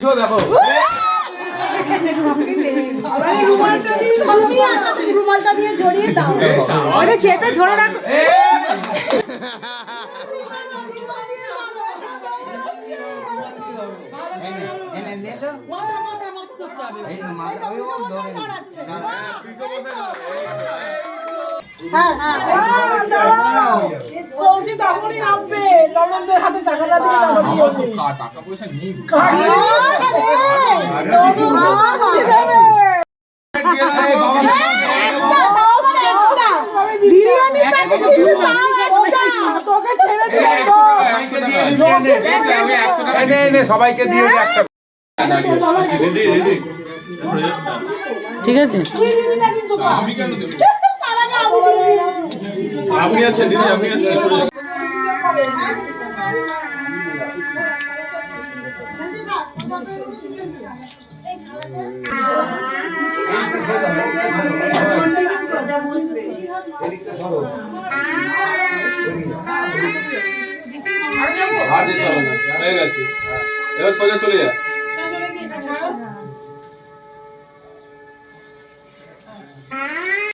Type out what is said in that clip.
দেখো রুমালটা দিয়ে জড়িয়ে দাও, চেপে ধরে রাখো। বলছি তখনই নামবে, লবণদের হাতে টাকাটা দিয়ে টাকা পয়সা নেই। সবাইকে দিয়ে ঠিক আছে। আমি আসছি দিদি, আমি আসছি। আর যেতে হবে না, হয়ে গেছে। এবার সোজা চলে যা।